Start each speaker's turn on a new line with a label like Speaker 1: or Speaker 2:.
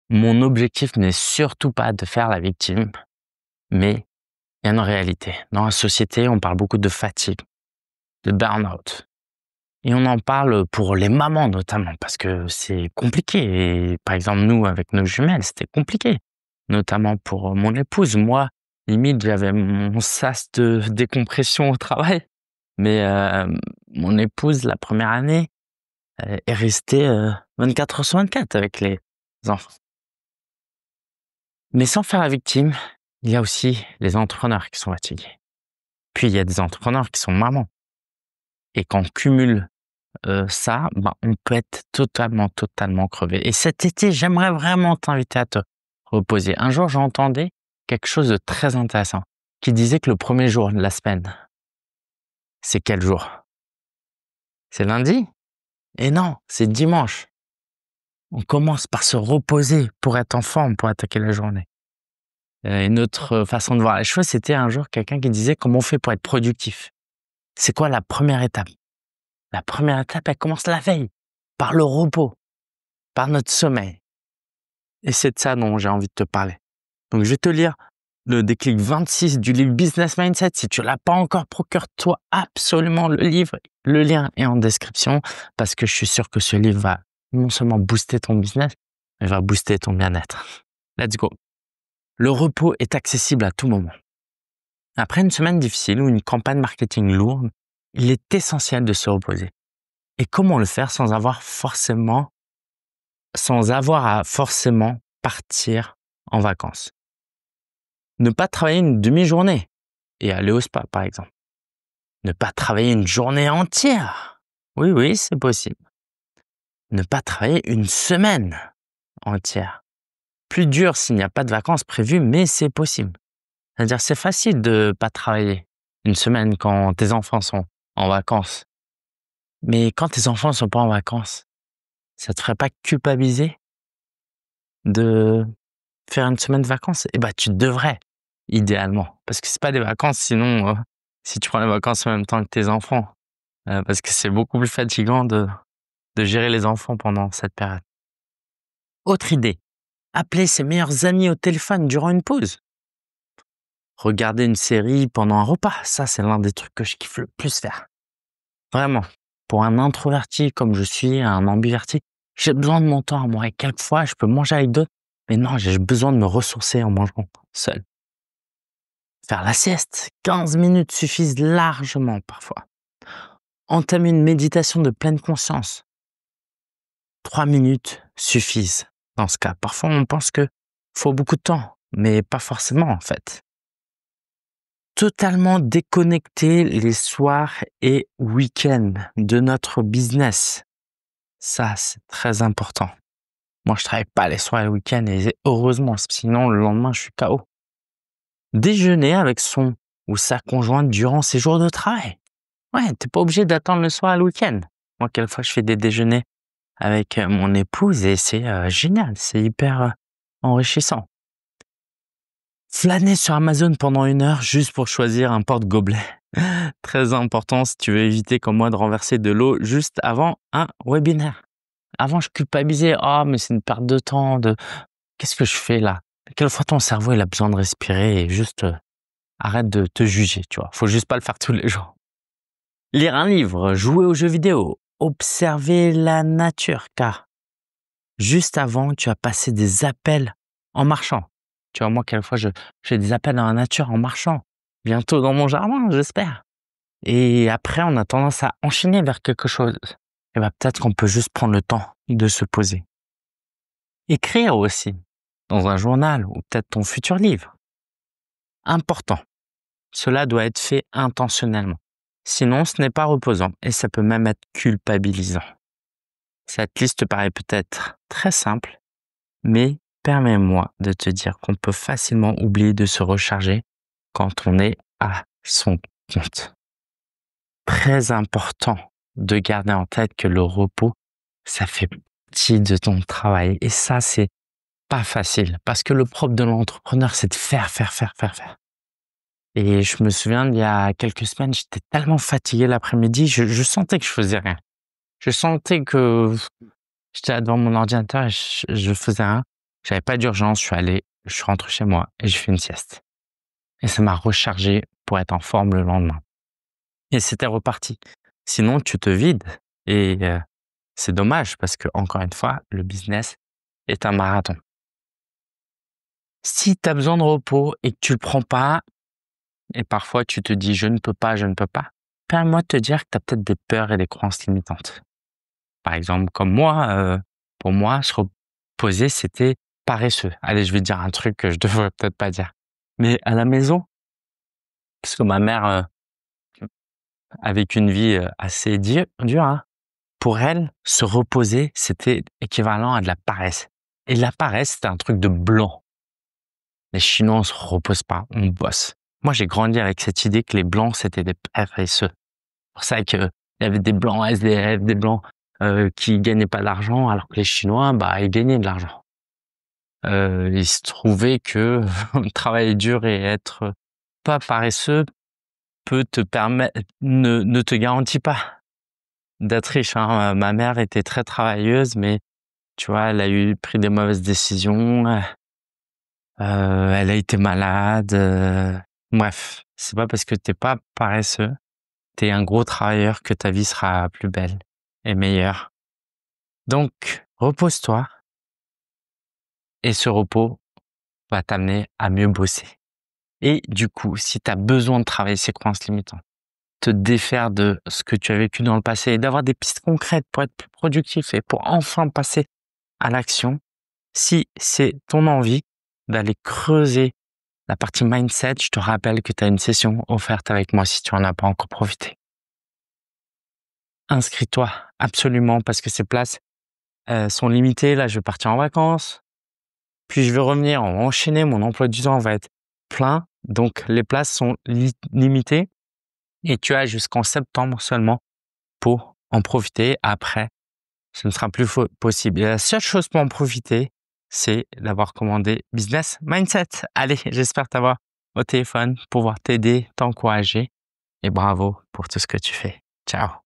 Speaker 1: Mon objectif n'est surtout pas de faire la victime, mais il y a une réalité. Dans la société, on parle beaucoup de fatigue, de burn-out. Et on en parle pour les mamans notamment, parce que c'est compliqué. Et par exemple, nous, avec nos jumelles, c'était compliqué. Notamment pour mon épouse. Moi, limite, j'avais mon sas de décompression au travail. Mais mon épouse, la première année, est restée 24 heures sur 24 avec les enfants. Mais sans faire la victime, il y a aussi les entrepreneurs qui sont fatigués. Puis il y a des entrepreneurs qui sont mamans. Et quand on cumule ça, ben, on peut être totalement crevé. Et cet été, j'aimerais vraiment t'inviter à te reposer. Un jour, j'entendais quelque chose de très intéressant qui disait que le premier jour de la semaine, c'est quel jour? C'est lundi? Et non, c'est dimanche. On commence par se reposer pour être en forme, pour attaquer la journée. Une autre façon de voir les choses, c'était un jour quelqu'un qui disait comment on fait pour être productif. C'est quoi la première étape? La première étape, elle commence la veille, par le repos, par notre sommeil. Et c'est de ça dont j'ai envie de te parler. Donc, je vais te lire le déclic 26 du livre Business Mindset. Si tu l'as pas encore, procure-toi absolument le livre. Le lien est en description parce que je suis sûr que ce livre va non seulement booster ton business, mais va booster ton bien-être. Let's go. Le repos est accessible à tout moment. Après une semaine difficile ou une campagne marketing lourde, il est essentiel de se reposer. Et comment le faire sans avoir à forcément partir en vacances? Ne pas travailler une demi-journée et aller au spa, par exemple. Ne pas travailler une journée entière. Oui, c'est possible. Ne pas travailler une semaine entière. Plus dur s'il n'y a pas de vacances prévues, mais c'est possible. C'est-à-dire, c'est facile de pas travailler une semaine quand tes enfants sont en vacances. Mais quand tes enfants sont pas en vacances, ça te ferait pas culpabiliser de faire une semaine de vacances? Eh ben, tu devrais, idéalement. Parce que c'est pas des vacances, sinon, si tu prends les vacances en même temps que tes enfants, parce que c'est beaucoup plus fatigant de gérer les enfants pendant cette période. Autre idée, appeler ses meilleurs amis au téléphone durant une pause. Regarder une série pendant un repas, ça, c'est l'un des trucs que je kiffe le plus faire. Vraiment. Pour un introverti comme je suis, un ambiverti, j'ai besoin de mon temps à moi. Et quelquefois, je peux manger avec d'autres, mais non, j'ai besoin de me ressourcer en mangeant seul. Faire la sieste, 15 minutes suffisent largement parfois. Entamer une méditation de pleine conscience, 3 minutes suffisent dans ce cas. Parfois, on pense que faut beaucoup de temps, mais pas forcément en fait. Totalement déconnecter les soirs et week-ends de notre business. Ça, c'est très important. Moi, je travaille pas les soirs et les week-ends et heureusement, sinon le lendemain, je suis KO. Déjeuner avec son ou sa conjointe durant ses jours de travail. Ouais, t'es pas obligé d'attendre le soir et le week-end. Moi, quelquefois, je fais des déjeuners avec mon épouse et c'est génial, c'est hyper enrichissant. Flâner sur Amazon pendant 1 heure juste pour choisir un porte-gobelet. Très important si tu veux éviter comme moi de renverser de l'eau juste avant un webinaire. Avant, je culpabilisais. Ah, mais c'est une perte de temps. Qu'est-ce que je fais là? Quelquefois, ton cerveau, il a besoin de respirer et juste arrête de te juger, tu vois. Faut juste pas le faire tous les jours. Lire un livre, jouer aux jeux vidéo, observer la nature, car juste avant, tu as passé des appels en marchant. Tu vois, moi, quelquefois, j'ai des appels dans la nature en marchant. Bientôt dans mon jardin, j'espère. Et après, on a tendance à enchaîner vers quelque chose. Et ben, peut-être qu'on peut juste prendre le temps de se poser. Écrire aussi, dans un journal ou peut-être ton futur livre. Important. Cela doit être fait intentionnellement. Sinon, ce n'est pas reposant et ça peut même être culpabilisant. Cette liste paraît peut-être très simple, mais permets-moi de te dire qu'on peut facilement oublier de se recharger quand on est à son compte. Très important de garder en tête que le repos, ça fait partie de ton travail. Et ça, c'est pas facile parce que le propre de l'entrepreneur, c'est de faire. Et je me souviens, il y a quelques semaines, j'étais tellement fatigué l'après-midi, je sentais que je faisais rien. Je sentais que j'étais là devant mon ordinateur et je faisais rien. J'avais pas d'urgence, je suis rentré chez moi et j'ai fait une sieste. Et ça m'a rechargé pour être en forme le lendemain. Et c'était reparti. Sinon, tu te vides et c'est dommage parce que encore une fois, le business est un marathon. Si tu as besoin de repos et que tu le prends pas, et parfois tu te dis: «Je ne peux pas, je ne peux pas», permets-moi de te dire que tu as peut-être des peurs et des croyances limitantes. Par exemple, comme moi, pour moi, se reposer, c'était paresseux. Allez, je vais te dire un truc que je devrais peut-être pas dire. Mais à la maison, parce que ma mère, avec une vie, assez dure, hein, pour elle, se reposer, c'était équivalent à de la paresse. Et la paresse, c'était un truc de blanc. Les Chinois, on se repose pas, on bosse. Moi, j'ai grandi avec cette idée que les blancs, c'était des paresseux. C'est pour ça qu'il y avait des blancs SDF, des blancs qui gagnaient pas d'argent, alors que les Chinois, bah, ils gagnaient de l'argent. Il se trouvait que travailler dur et être pas paresseux peut te permettre, ne te garantit pas d'être riche, hein. Ma mère était très travailleuse, mais tu vois, elle a pris des mauvaises décisions, elle a été malade, bref, c'est pas parce que t'es pas paresseux, t'es un gros travailleur que ta vie sera plus belle et meilleure. Donc repose-toi et ce repos va t'amener à mieux bosser. Et du coup, si tu as besoin de travailler ces croyances limitantes, te défaire de ce que tu as vécu dans le passé et d'avoir des pistes concrètes pour être plus productif et pour enfin passer à l'action, si c'est ton envie d'aller creuser la partie mindset, je te rappelle que tu as une session offerte avec moi si tu en as pas encore profité. Inscris-toi absolument parce que ces places sont limitées. Là, je vais partir en vacances, puis je vais revenir, on va enchaîner, mon emploi du temps va être plein, donc les places sont limitées et tu as jusqu'en septembre seulement pour en profiter. Après, ce ne sera plus possible. Et la seule chose pour en profiter, c'est d'avoir commandé Business Mindset. Allez, j'espère t'avoir au téléphone, pouvoir t'aider, t'encourager et bravo pour tout ce que tu fais. Ciao.